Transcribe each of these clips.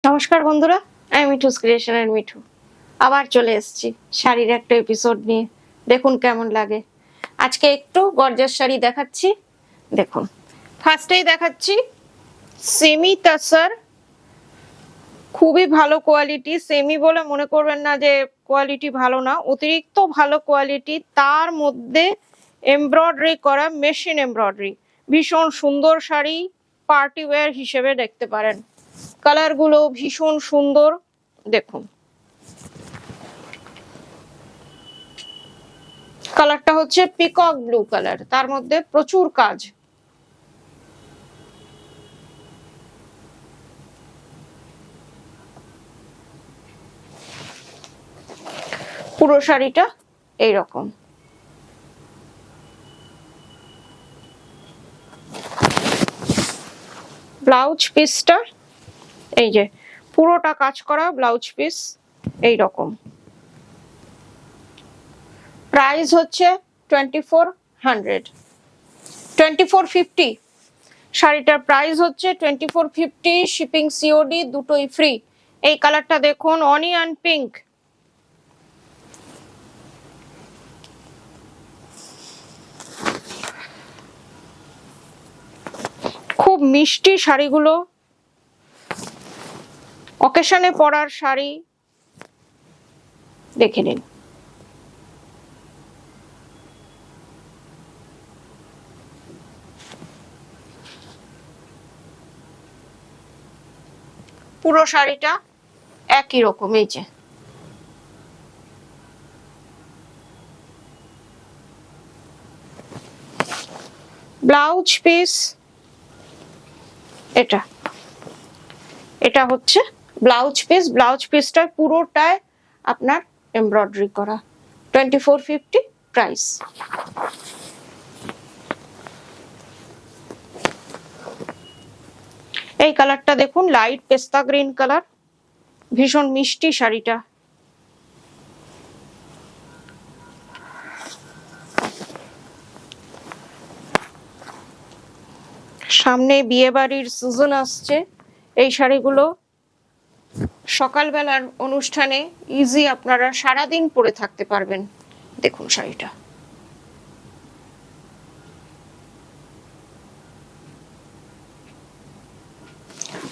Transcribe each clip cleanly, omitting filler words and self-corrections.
নমস্কার বন্ধুরা, আমি মিঠুস ক্রিয়েশনের মিঠু আবার চলে এসেছি শাড়ির একটা এপিসোড নিয়ে। দেখুন কেমন লাগে। আজকে একটু গর্জাস শাড়ি দেখাচ্ছি। দেখুন, ফার্স্টেই দেখাচ্ছি সেমি তাসার, খুবই ভালো কোয়ালিটি। সেমি বলে মনে করবেন না যে কোয়ালিটি ভালো না, অতিরিক্ত ভালো কোয়ালিটি। তার মধ্যে এমব্রয়ডারি করা, মেশিন এমব্রয়ডারি, ভীষণ সুন্দর শাড়ি। পার্টি ওয়্যার হিসেবে দেখতে পারেন। কালার গুলো ভীষণ সুন্দর। দেখুন কালারটা হচ্ছে পিকক ব্লু কালার, তার মধ্যে প্রচুর কাজ। পুরো শাড়িটা এইরকম। ব্লাউজ পিসটা এই যে পুরোটা কাজ করা ব্লাউজ পিস এইরকম। প্রাইস হচ্ছে 2450। শাড়িটার প্রাইস হচ্ছে 2450। শিপিং সিওডি দুটোই ফ্রি। এই কালারটা দেখুন, অনিয়ন পিঙ্ক। খুব মিষ্টি শাড়িগুলো, অকেশনে পরার শাড়ি। দেখে নিন। পুরো শাড়িটা একই রকম। এই যে ব্লাউজ পিস, এটা হচ্ছে ব্লাউজ পিস। ব্লাউজ পিসটা পুরোটায় আপনার এমব্রয়ডারি করা। 2450 প্রাইস। এই কালারটা দেখুন, লাইট পেস্তা গ্রিন কালার, ভীষণ মিষ্টি শাড়িটা। সামনে বিয়ে বাড়ির সিজন আসছে। এই শাড়িগুলো সকালবেলার অনুষ্ঠানে ইজি আপনারা সারাদিন পরে থাকতে পারবেন। দেখুন শাড়িটা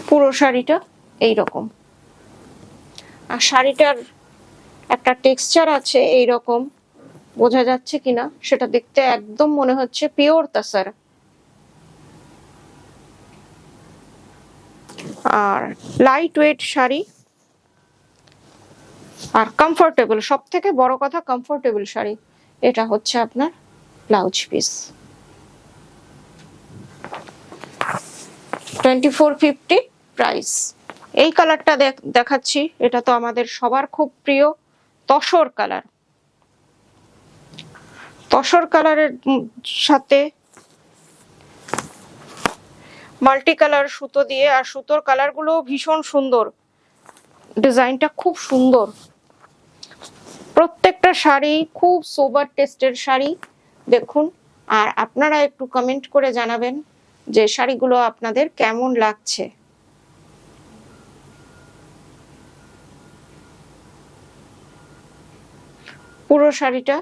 পুরো শাড়িটা এইরকম। আর শাড়িটার একটা টেক্সচার আছে এইরকম, বোঝা যাচ্ছে কিনা সেটা দেখতে একদম মনে হচ্ছে পিওর তাসার। আর লাইট ওয়েট শাড়ি, আর কমফোর্টেবল। সব থেকে বড় কথা কমফোর্টেবল শাড়ি। এটা হচ্ছে আপনার ব্লাউজ পিস। 2450 প্রাইস। এই কালারটা দেখাচ্ছি, এটা তো আমাদের সবার খুব প্রিয় তসর কালার। তসর কালারের সাথে মাল্টি কালার সুতো দিয়ে, আর সুতোর কালার গুলো ভীষণ সুন্দর। ডিজাইনটা খুব সুন্দর। প্রত্যেকটা শাড়ি খুব সোবার টেস্টের শাড়ি। দেখুন, আর আপনারা একটু কমেন্ট করে জানাবেন যে শাড়িগুলো আপনাদের কেমন লাগছে। পুরো শাড়িটা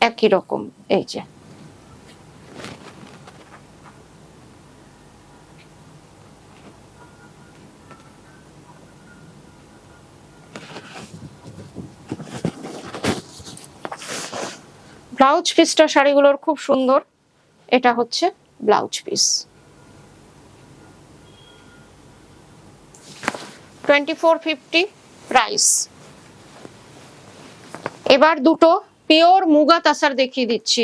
একই রকম। এই যে ব্লাউজ পিসটা শাড়িগুলোর খুব সুন্দর। এটা হচ্ছে ব্লাউজ পিস। 2450 প্রাইস। এবার দুটো পিওর মুগা তাসার দেখিয়ে দিচ্ছি।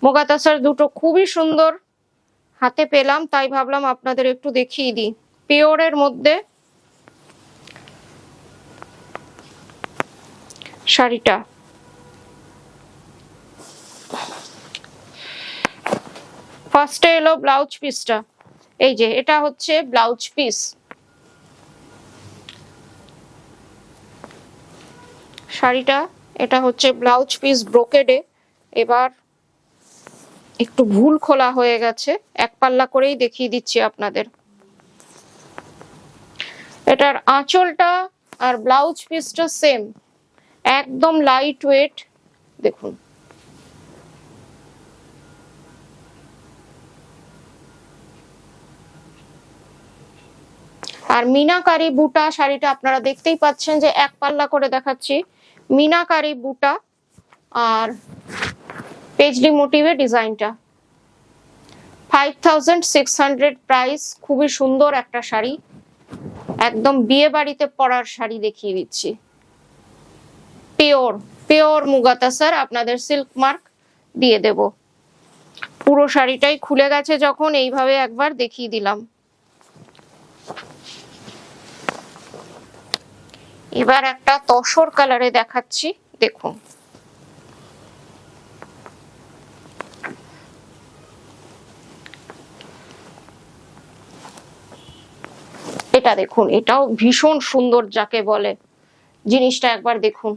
মুগা তাসার দুটো খুবই সুন্দর হাতে পেলাম, তাই ভাবলাম আপনাদের একটু দেখিয়ে দিই। পিওরের মধ্যে শাড়িটা ফার্স্টে এলো ব্লাউজ পিসটা। এই যে এটা হচ্ছে ব্লাউজ পিস। শাড়িটা এটা হচ্ছে ব্লাউজ পিস ব্রোকেডে। এবার একটু ভুল খোলা হয়ে গেছে, এক পাল্লা করেই দেখিয়ে দিচ্ছি আপনাদের। এটার আঁচলটা আর ব্লাউজ পিসটা সেম, একদম লাইট ওয়েট। দেখুন আর মিনাকারি বুটা শাড়িটা আপনারা দেখতেই পাচ্ছেন যে এক পাল্লা করে দেখাচ্ছি, মিনাকারি বুটা আর পেজলি মোটিভে ডিজাইনটা। 5600 প্রাইস। খুবই সুন্দর একটা শাড়ি, একদম বিয়ে বাড়িতে পরার শাড়ি দেখিয়ে দিচ্ছি। পিওর পিওর মুগাতা স্যার, আপনাদের সিল্ক মার্ক দিয়ে দেব। পুরো শাড়িটাই খুলে গেছে যখন এইভাবে একবার দেখিয়ে দিলাম। এবার একটা তসর কালারে দেখাচ্ছি, দেখুন এটা দেখুন, এটাও ভীষণ সুন্দর যাকে বলে, জিনিসটা একবার দেখুন,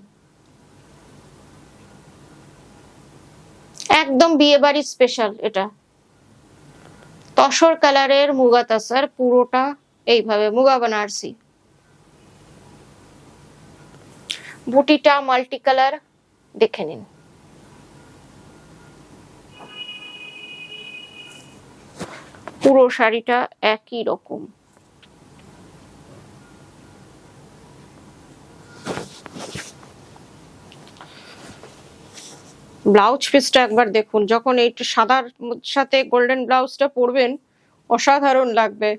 একদম বিয়ে বাড়ি স্পেশাল। এটা তসর কালারের মুগা তাসার, পুরোটা এইভাবে মুগা বানারসি, বুটিটা মাল্টি কালার, দেখে নিন। পুরো শাড়িটা একই রকম। ব্লাউজ পিসটা একবার দেখুন, যখন এই সাদার সাথে গোল্ডেন ব্লাউজটা পরবেন অসাধারণ লাগবে।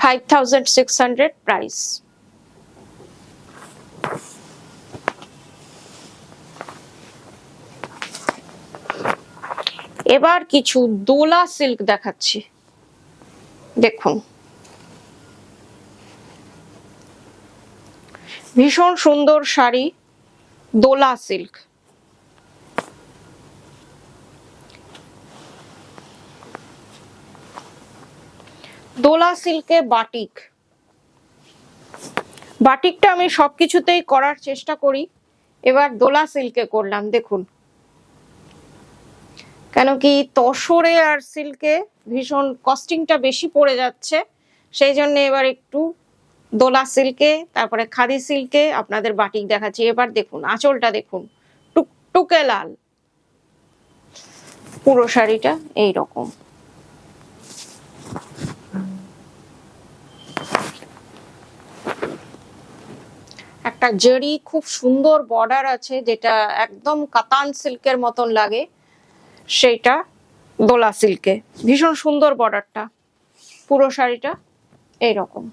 5600 প্রাইস। এবার কিছু দোলা সিল্ক দেখাচ্ছি, দেখুন ভীষণ সুন্দর শাড়ি, দোলা সিল্ক। দোলা সিল্কে বাটিক, বাটিকটা আমি সবকিছুতেই করার চেষ্টা করি, এবার দোলা সিল্কে করলাম। দেখুন, কেন কি তসরে আর সিল্কে ভীষণ কস্টিংটা বেশি পড়ে যাচ্ছে, সেই জন্য এবার একটু দোলা সিল্কে, তারপরে খাদি সিল্কে আপনাদের বাটিক দেখাচ্ছি। এবার দেখুন আঁচলটা দেখুন, টুকটুকে লাল, পুরো শাড়িটা এইরকম। একটা জরি খুব সুন্দর বর্ডার আছে, যেটা একদম কাতান সিল্কের মতন লাগে, সেইটা দোলা সিল্কে, ভীষণ সুন্দর বর্ডারটা। পুরো শাড়িটা এইরকম।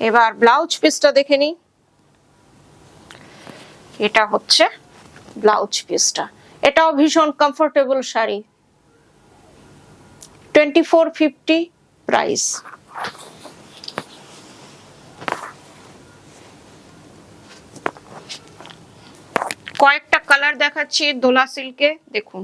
এবার ব্লাউজ পিসটা দেখে নিই। এটা হচ্ছে ব্লাউজ পিসটা, এটাও ভীষণ কমফোর্টেবল শাড়ি। 2450 প্রাইস। কয়েকটা কালার দেখাচ্ছি দোলা সিল্কে, দেখুন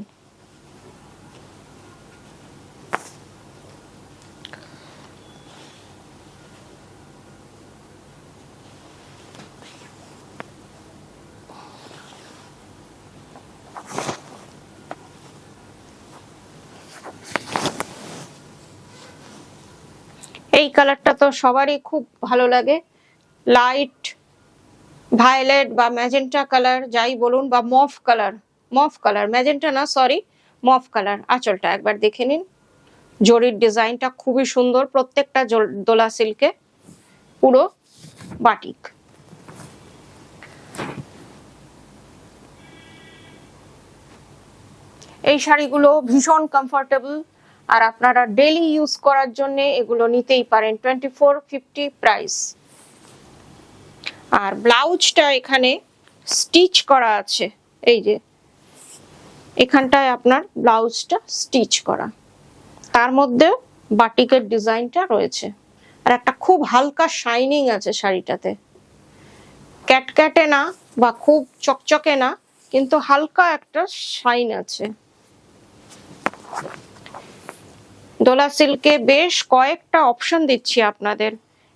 এই কালারটা তো সবারই খুব ভালো লাগে, লাইট ভায়োলেট বা ম্যাজেন্টা কালার যাই বলুন, বা মফ কালার, মফ কালার, ম্যাজেন্টা না সরি, মফ কালার। আঁচলটা একবার দেখে নিন, জরির ডিজাইনটা খুবই সুন্দর, প্রত্যেকটা দোলা সিল্কে, পুরো বাটিক। এই শাড়িগুলো ভীষণ কমফোর্টেবল, আর আপনারা ডেইলি ইউজ করার জন্য এগুলো নিতেই পারেন। 2450 প্রাইস। আর ব্লাউজটা এখানে স্টিচ করা আছে, এই যে এখানটায় আপনার ব্লাউজটা স্টিচ করা, তার মধ্যে বাটিকের ডিজাইনটা রয়েছে, আর একটা খুব হালকা শাইনিং আছে শাড়িটাতে, ক্যাটক্যাটে না বা খুব চকচকে না, কিন্তু হালকা একটা শাইন আছে। দোলা সিল্কে বেশ কয়েকটা অপশন দিচ্ছি আপনাদের।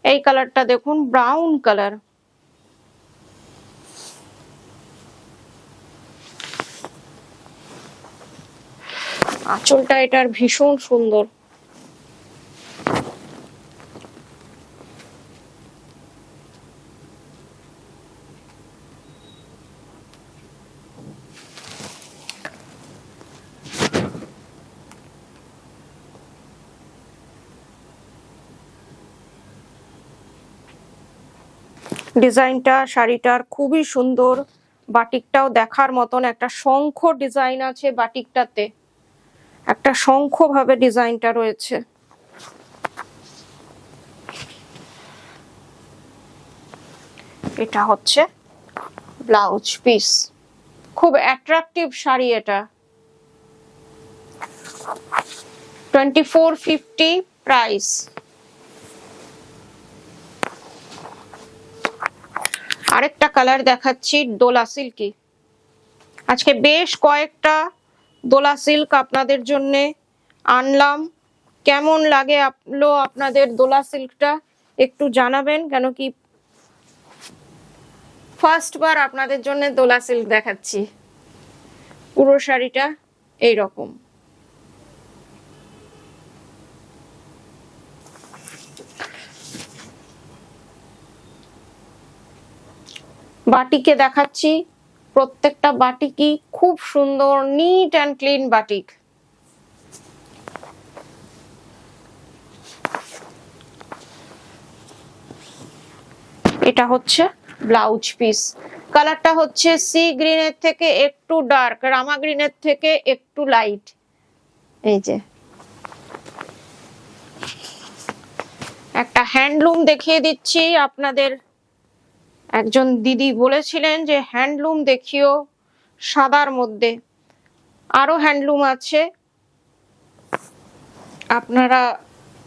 এই কালারটা দেখুন, ব্রাউন কালার, আঁচলটা এটার ভীষণ সুন্দর। ডিজাইনটা শাড়িটার খুবই সুন্দর, বাটিকটাও দেখার মতন। একটা শঙ্খ ডিজাইন আছে বাটিকটাতে, একটা শঙ্খ ভাবে ডিজাইনটা রয়েছে। এটা হচ্ছে ব্লাউজ পিস, খুব অ্যাট্রাকটিভ শাড়ি এটা। 2450 প্রাইস। আরেকটা কালার দেখাচ্ছি, দোলা সিল্কি। আজকে বেশ কয়েকটা দোলা সিল্ক আপনাদের জন্য আনলাম। কেমন লাগে আপনাদের দোলা সিল্কটা একটু জানাবেন, কেন কি ফার্স্ট বার আপনাদের জন্য দোলা সিল্ক দেখাচ্ছি। পুরো শাড়িটা এইরকম। বাটিকে দেখাচ্ছি, প্রত্যেকটা বাটিকই খুব সুন্দর, নিট অ্যান্ড ক্লিন বাটিক। এটা হচ্ছে ব্লাউজ পিস। কালারটা হচ্ছে সি গ্রিনের থেকে একটু ডার্ক, রামা গ্রিনের থেকে একটু লাইট। এই যে একটা হ্যান্ডলুম দেখিয়ে দিচ্ছি আপনাদের। একজন দিদি বলেছিলেন যে হ্যান্ডলুম দেখিও সাদার মধ্যে, আরো হ্যান্ডলুম আছে, আপনারা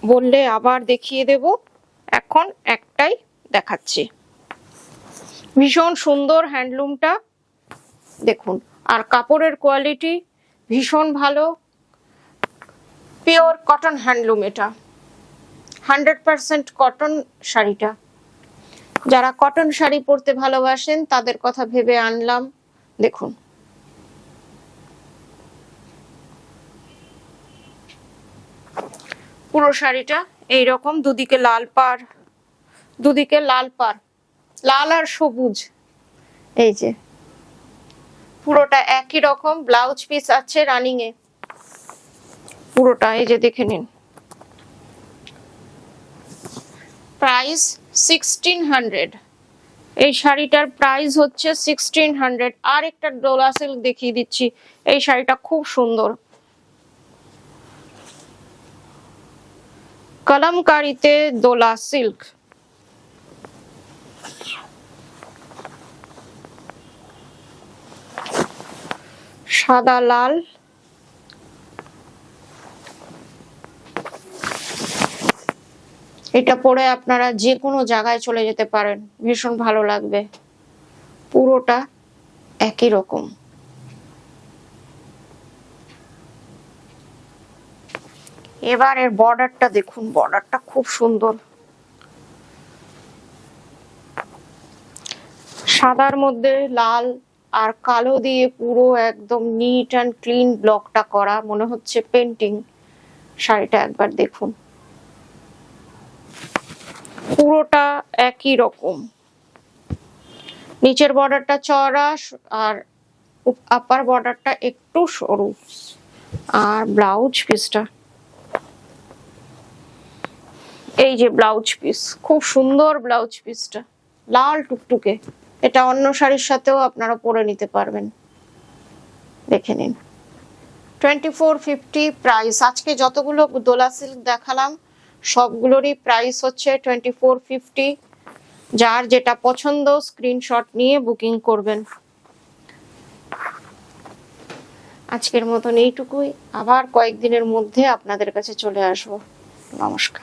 বললে আবার দেখিয়ে দেব। এখন একটাই দেখাচ্ছি। ভীষণ সুন্দর হ্যান্ডলুমটা দেখুন, আর কাপড়ের কোয়ালিটি ভীষণ ভালো, পিওর কটন হ্যান্ডলুম। এটা 100% কটন শাড়িটা। যারা কটন শাড়ি পরতে ভালোবাসেন তাদের কথা ভেবে আনলাম। দেখুন পুরো শাড়িটা এইরকম, দুদিকে লাল পাড়, দুদিকে লাল পাড়, লাল আর সবুজ। এই যে পুরোটা একই রকম। ব্লাউজ পিস আছে রানিং এ পুরোটা, এই যে দেখে নিন। প্রাইস 1600। এই শাড়িটার প্রাইস হচ্ছে 1600। আর একটা ডোলা সিল্ক দেখিয়ে দিচ্ছি, এই শাড়িটা খুব সুন্দর, কলমকারীতে দোলা সিল্ক। সাদা লাল, এটা পরে আপনারা যে কোনো জায়গায় চলে যেতে পারেন, ভীষণ ভালো লাগবে। পুরোটা একই রকম। এবার এর বর্ডারটা দেখুন, বর্ডারটা খুব সুন্দর, সাদার মধ্যে লাল আর কালো দিয়ে পুরো একদম নিট অ্যান্ড ক্লিন ব্লকটা করা, মনে হচ্ছে পেন্টিং। শাড়িটা একবার দেখুন, পুরোটা একই রকম। নিচের বর্ডারটা চওড়া আর আপার বর্ডারটা একটু সরু। আর ব্লাউজ পিসটা, এই যে ব্লাউজ পিস, খুব সুন্দর ব্লাউজ পিসটা, লাল টুকটুকে। এটা অন্য শাড়ির সাথেও আপনারা পরে নিতে পারবেন। দেখে নিন। 2450 প্রাইস। আজকে যতগুলো দোলা সিল্ক দেখালাম সবগুলোরই প্রাইস হচ্ছে 2450। যার যেটা পছন্দ স্ক্রিনশট নিয়ে বুকিং করবেন। আজকের মতন এইটুকুই, আবার কয়েকদিনের মধ্যে আপনাদের কাছে চলে আসবো। নমস্কার।